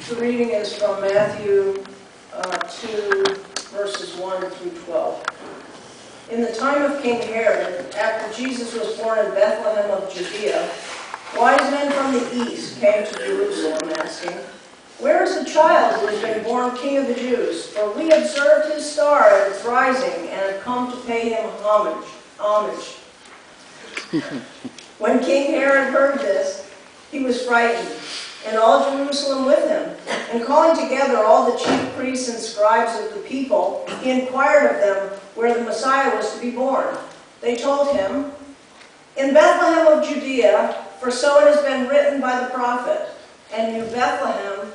The reading is from Matthew 2, verses 1 through 12. In the time of King Herod, after Jesus was born in Bethlehem of Judea, wise men from the east came to Jerusalem, asking, "Where is the child who has been born King of the Jews? For we observed his star at its rising and have come to pay him homage." When King Herod heard this, he was frightened, and all Jerusalem with him. And calling together all the chief priests and scribes of the people, he inquired of them where the Messiah was to be born. They told him, "In Bethlehem of Judea, for so it has been written by the prophet, and you, Bethlehem,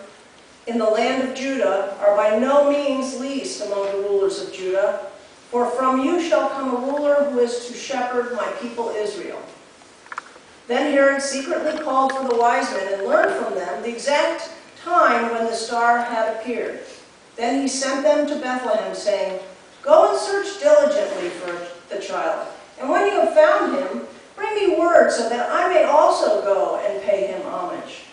in the land of Judah, are by no means least among the rulers of Judah, for from you shall come a ruler who is to shepherd my people Israel." Then Herod secretly called for the wise men and learned from them the exact time when the star had appeared. Then he sent them to Bethlehem, saying, "Go and search diligently for the child, and when you have found him, bring me word so that I may also go and pay him homage."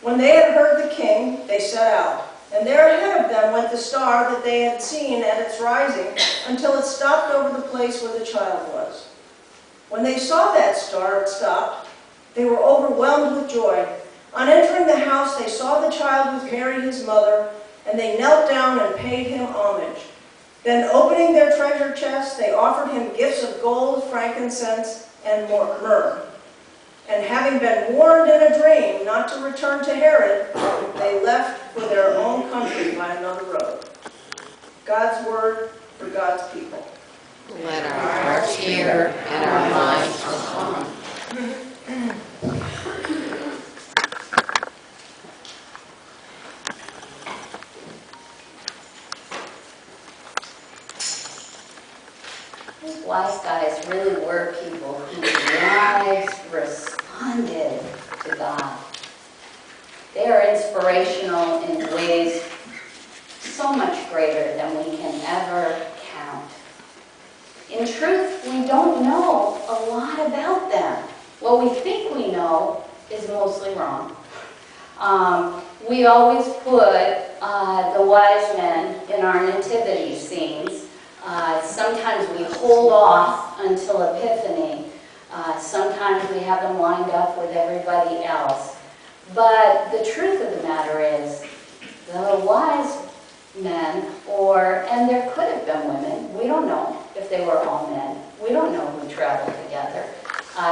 When they had heard the king, they set out, and there ahead of them went the star that they had seen at its rising until it stopped over the place where the child was. When they saw that star, it stopped. They were overwhelmed with joy. On entering the house, they saw the child with Mary, his mother, and they knelt down and paid him homage. Then, opening their treasure chests, they offered him gifts of gold, frankincense, and myrrh. And having been warned in a dream not to return to Herod, they left for their own country by another road. God's word for God's people. Let our hearts hear and our minds respond. These wise guys really were people whose lives responded to God. They are inspirational in ways so much greater than we can ever count. In truth, we don't know a lot about them. What we think we know is mostly wrong. We always put the wise men in our nativity scenes. Sometimes we hold off until Epiphany. Sometimes we have them lined up with everybody else. But the truth of the matter is, the wise men, and there could have been women, we don't know if they were all men. We don't know who traveled together.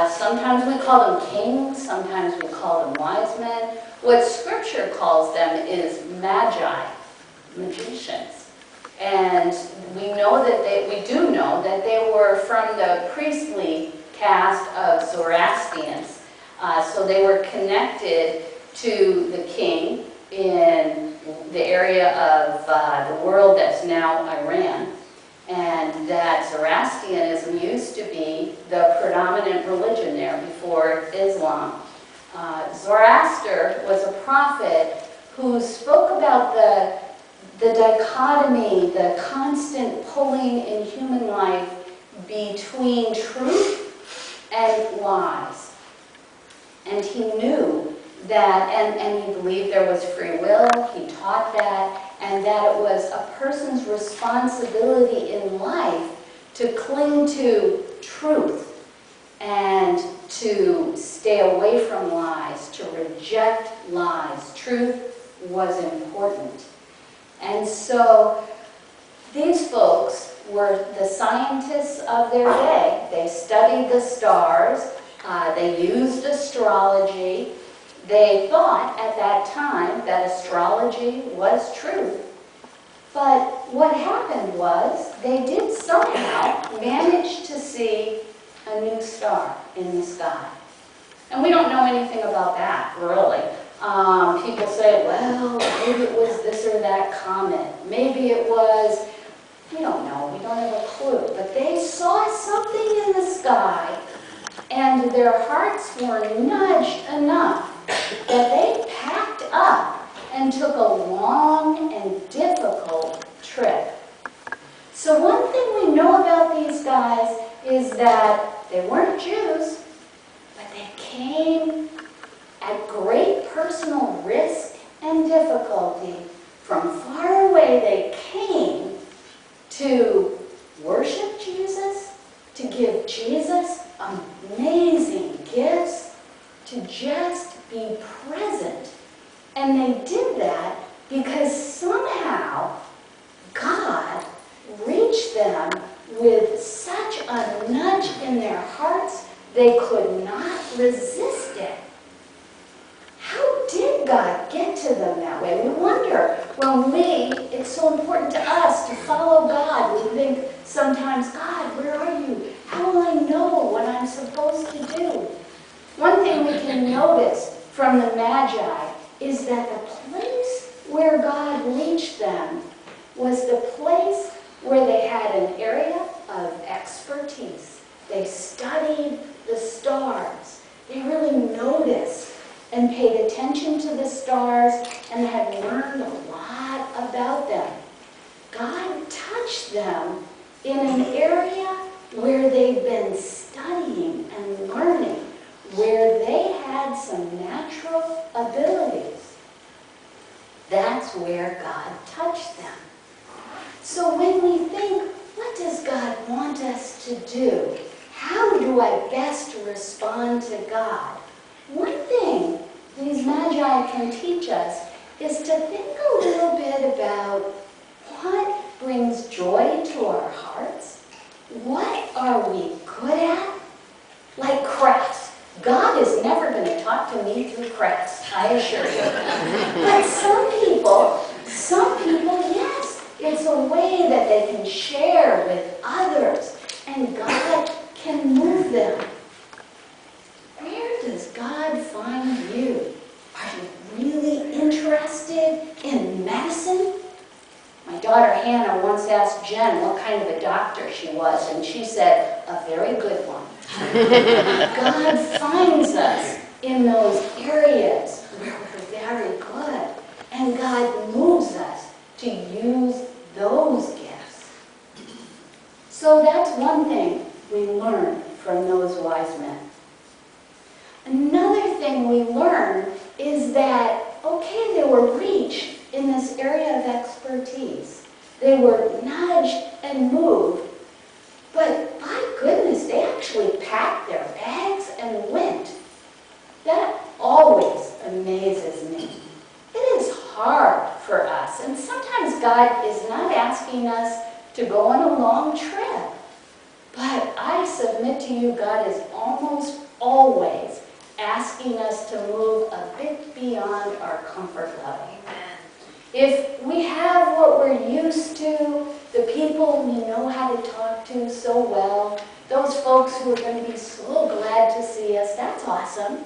Sometimes we call them kings, sometimes we call them wise men. What Scripture calls them is magi, magicians. And we do know that they were from the priestly caste of Zoroastrians. So they were connected to the king in the area of the world that's now Iran. And that Zoroastrianism used to be the predominant religion there before Islam. Zoroaster was a prophet who spoke about the dichotomy, the constant pulling in human life between truth and lies. And he knew that, and he believed there was free will, he taught that, and that it was a person's responsibility in life to cling to truth and to stay away from lies, to reject lies. Truth was important. And so these folks were the scientists of their day. They studied the stars, they used astrology. They thought at that time that astrology was truth. But what happened was they did somehow manage to see a new star in the sky. And we don't know anything about that, really. People say, well, maybe it was this or that comet. Maybe it was, we don't know, we don't have a clue. But they saw something in the sky, and their hearts were nudged enough that they packed up and took a long and difficult trip. So one thing we know about these guys is that they weren't Jews, but they came at great personal risk and difficulty. From far away they came to worship Jesus, to give Jesus amazing gifts, to just be present. And they did that because somehow God reached them with such a nudge in their hearts, they could not resist it. How did God get to them that way? We wonder. It's so important to us to follow God. We think sometimes, God, where are you? How will I know what I'm supposed to do? One thing we can notice from the Magi is that the place where God reached them was the place where they had an area of expertise. They studied the stars. They really noticed and paid attention to the stars and had learned a lot about them. God touched them in an area where they've been studying and learning, where they had some natural abilities. That's where God touched them. So when we think, what does God want us to do? How do I best respond to God? One thing these Magi can teach us is to think a little bit about what brings joy to our hearts. What are we good at? Like crafts. God is never going to talk to me through crafts, I assure you. But some people, yes, it's a way that they can share with others, and God can move them. Where does God find you? Are you really interested in medicine? My daughter Hannah once asked Jen what kind of a doctor she was, and she said, a very good one. God finds us in those areas where we're very good, and God moves us to use those gifts. So that's one thing we learn from those wise men. Another thing we learn is that, okay, they were reached in this area of expertise. They were nudged and moved, but by goodness, they actually packed their bags and went. That always amazes me. It is hard for us, and sometimes God is not asking us to go on a long trip. But I submit to you, God is almost always asking us to move a bit beyond our comfort level. Amen. If we have what we're used to, the people we know how to talk to so well, those folks who are going to be so glad to see us, that's awesome.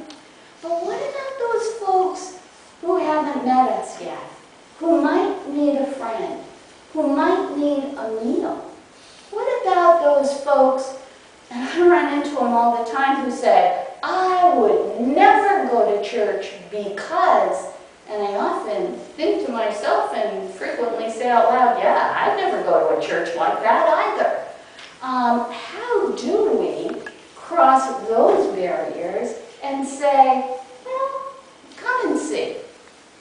But what about those folks who haven't met us yet, who might need a friend, who might need a meal? What about those folks, and I run into them all the time, who say, I would never go to church because, and I often think to myself and frequently say out loud, yeah, I'd never go to a church like that either. How do we cross those barriers and say, well, come and see.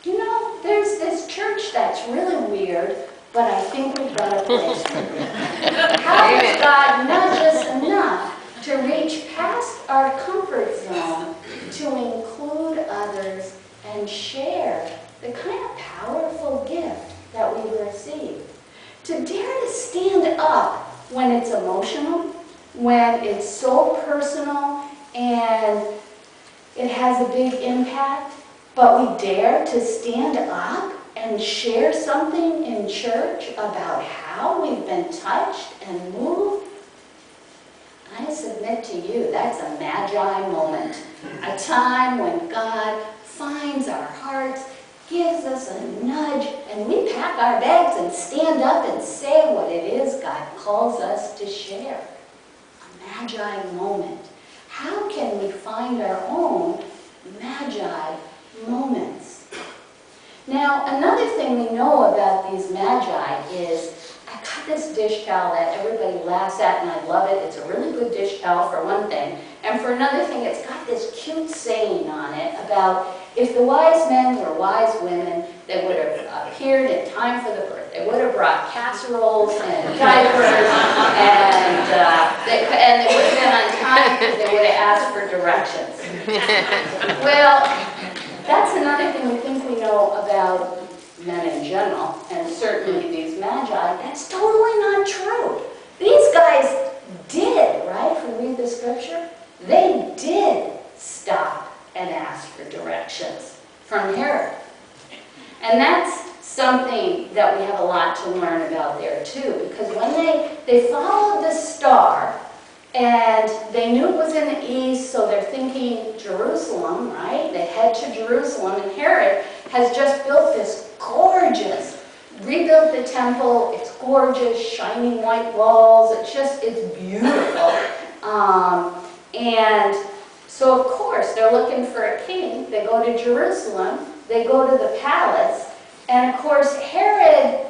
You know, there's this church that's really weird, but I think we've got a place for you. How does God nudge us enough to reach past our comfort zone to include others and share the kind of powerful gift that we receive? To dare to stand up when it's emotional, when it's so personal and it has a big impact, but we dare to stand up and share something in church about how we've been touched and moved. I submit to you, that's a Magi moment, a time when God finds our hearts, gives us a nudge, and we pack our bags and stand up and say what it is God calls us to share. A Magi moment. How can we find our own Magi moments? Now, another thing we know about these Magi is, I got this dish towel that everybody laughs at and I love it. It's a really good dish towel for one thing. And for another thing, it's got this cute saying on it about if the wise men were wise women, They would have appeared in time for the birth. They would have brought casseroles and diapers, and they would have been on time because they would have asked for directions. Well, that's another thing we think we know about men in general, and certainly these magi. That's totally not true. These guys did, right? If we read the scripture, they did stop and ask for directions from Herod. And that's something that we have a lot to learn about there too, because when they followed the star, and they knew it was in the east, so they're thinking Jerusalem, right? They head to Jerusalem, and Herod has just built this gorgeous, rebuilt the temple. It's gorgeous, shining white walls. It's beautiful. And so of course, they're looking for a king. They go to Jerusalem. They go to the palace. And of course, Herod,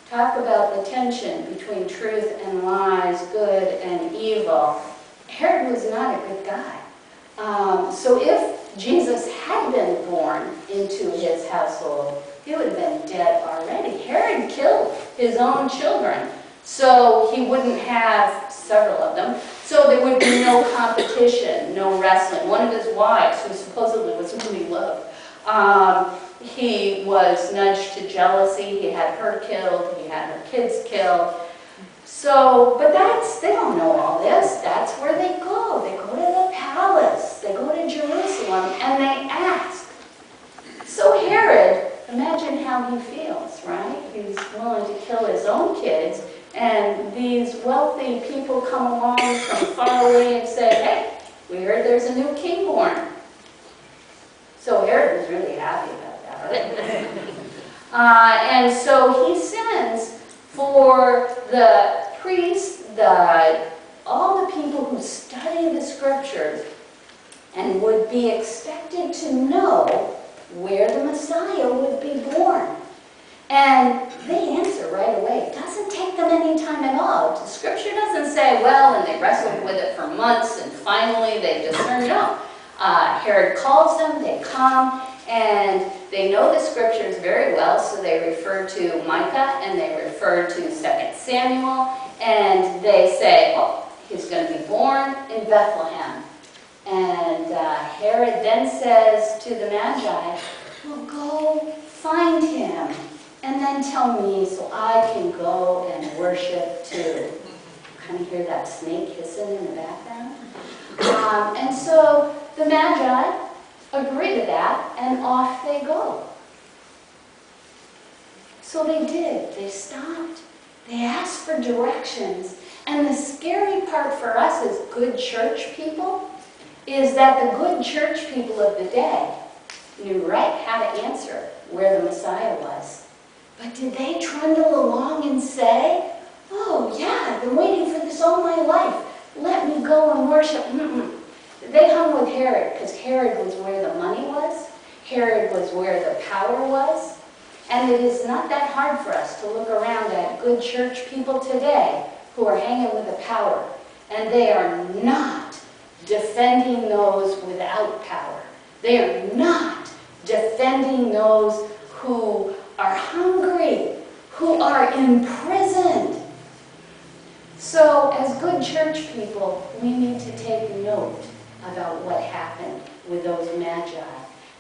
talk about the tension between truth and lies, good and evil. Herod was not a good guy. So if Jesus had been born into his household, he would have been dead already. Herod killed his own children, so he wouldn't have several of them. So there would be no competition, no wrestling. One of his wives, who supposedly was whom he loved, he was nudged to jealousy. He had her killed. He had her kids killed. So, but they don't know all this. That's where they go. They go to the palace. They go to Jerusalem, and they ask. So Herod, imagine how he feels, right? He's willing to kill his own kids, and these wealthy people come along from far away and say, hey, we heard there's a new king born. So Herod was really happy about that, right? And so he sends for the priests, all the people who study the scriptures and would be expected to know where the Messiah would be born. And they answer right away. It doesn't take them any time at all. The scripture doesn't say, well, and they wrestled with it for months, and finally they discerned. No. Herod calls them, they come, and they know the scriptures very well, so they refer to Micah, and they refer to 2 Samuel, and they say, oh, he's going to be born in Bethlehem. And Herod then says to the Magi, well, go find him, and then tell me so I can go and worship too. Kind of hear that snake hissing in the background? And so the Magi agree to that, and off they go. So they did. They stopped. They asked for directions. And the scary part for us as good church people is that the good church people of the day knew right how to answer where the Messiah was. But did they trundle along and say, oh yeah, I've been waiting for this all my life. Let me go and worship. They hung with Herod because Herod was where the money was. Herod was where the power was. And it is not that hard for us to look around at good church people today who are hanging with the power. And they are not defending those without power. They are not defending those who are hungry, who are imprisoned. So as good church people, we need to take note about what happened with those magi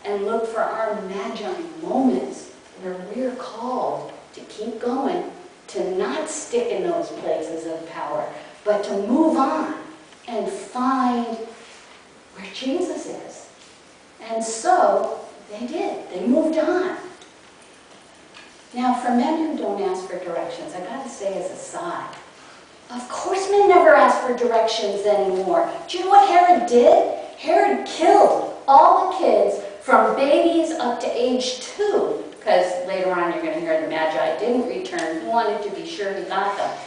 and look for our magi moments where we're called to keep going, to not stick in those places of power, but to move on and find where Jesus is. And so they did. They moved on. Now, for men who don't ask for directions, I got to say as a side, of course men never ask for directions anymore. Do you know what Herod did? Herod killed all the kids from babies up to age 2, because later on you're going to hear the Magi didn't return. He wanted to be sure he got them.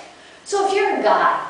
So if you're a guy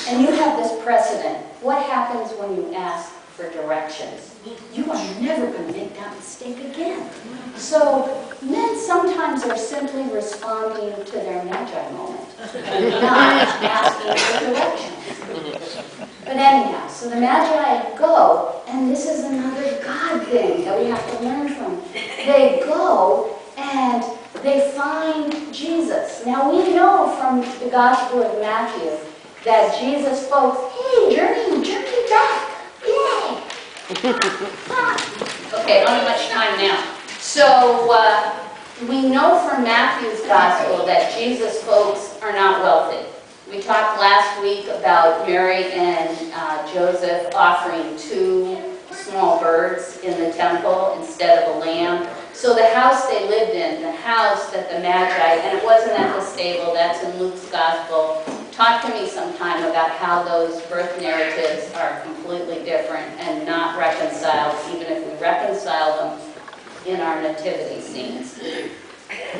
and you have this precedent, what happens when you ask for directions? You are never going to make that mistake again. So men sometimes are simply responding to their Magi moment and not asking for directions. But anyhow, so the Magi go, and this is another God thing that we have to learn from. They go and they find Jesus. Now we know from the Gospel of Matthew that Jesus spoke, hey, journey back, yay! Okay, I don't have much time now. So we know from Matthew's Gospel that Jesus folks are not wealthy. We talked last week about Mary and Joseph offering 2 small birds in the temple instead of a lamb. So the house they lived in, the house that the Magi, and it wasn't at the stable, that's in Luke's Gospel. Talk to me sometime about how those birth narratives are completely different and not reconciled, even if we reconcile them in our nativity scenes. We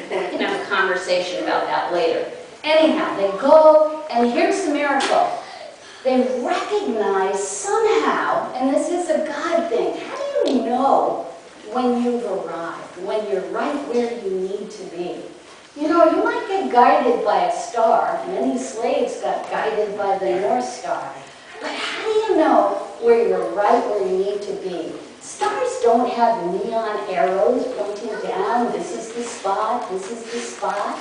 can have a conversation about that later. Anyhow, they go, and here's the miracle. They recognize somehow, and this is a God thing, how do you know when you've arrived, when you're right where you need to be? You know, you might get guided by a star. Many slaves got guided by the North Star. But how do you know where you're right where you need to be? Stars don't have neon arrows pointing down, this is the spot, this is the spot.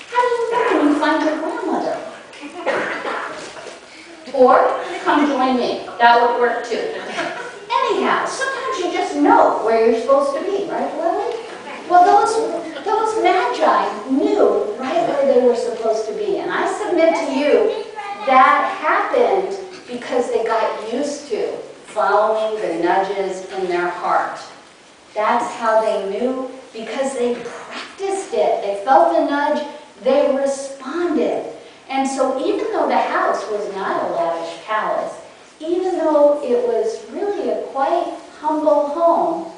How do you know when you find your grandmother? Or, come join me, that would work too. Anyhow, sometimes you just know where you're supposed to be, right, Lily? Well, those Magi knew right where they were supposed to be. And I submit to you, that happened because they got used to following the nudges in their heart. That's how they knew, because they practiced it. They felt the nudge, they responded. And so even though the house was not a lavish palace, even though it was really a quite humble home,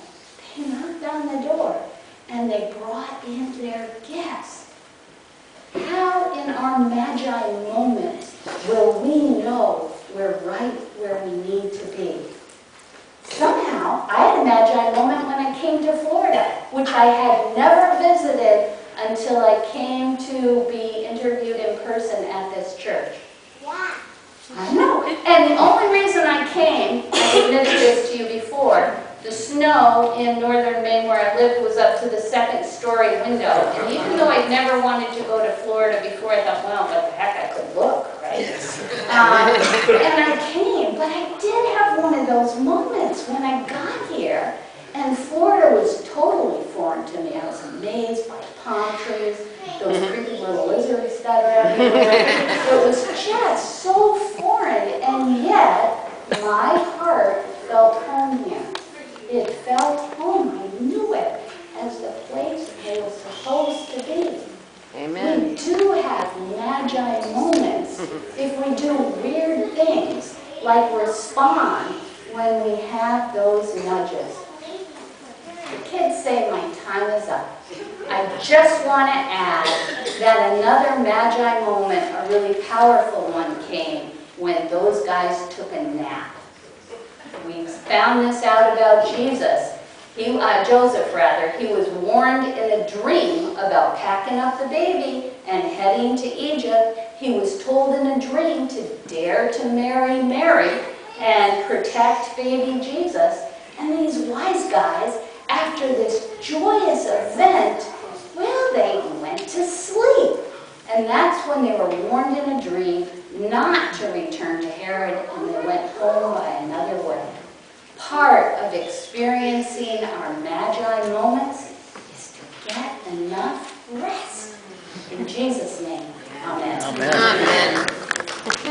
they knocked on the door and they brought in their guests. How in our Magi moments will we know we're right where we need to be? Somehow, I had a Magi moment when I came to Florida, which I had never visited until I came to be interviewed in person at this church. Yeah. I know. And the only reason I came, I admitted this to you before, the snow in northern Maine where I lived was up to the 2nd story window. And even though I'd never wanted to go to Florida before, I thought, well, what the heck, I could look, right? And I came, but I did have one of those moments when I got here, and Florida was totally foreign to me. I was amazed by palm trees, those creepy little lizards that are everywhere. It was just so foreign, and yet my heart felt home here. It felt home. I knew it as the place it was supposed to be. Amen. We do have Magi moments if we do weird things, like respond when we have those nudges. The kids say my time is up. I just want to add that another Magi moment, a really powerful one, came when those guys took a nap. We found this out about Jesus. Joseph, rather. He was warned in a dream about packing up the baby and heading to Egypt. He was told in a dream to dare to marry Mary and protect baby Jesus. And these wise guys, after this joyous event, well, they went to sleep. And that's when they were warned in a dream not to return to Herod, and they went home by another way. Part of experiencing our Magi moments is to get enough rest. In Jesus' name, amen. Amen.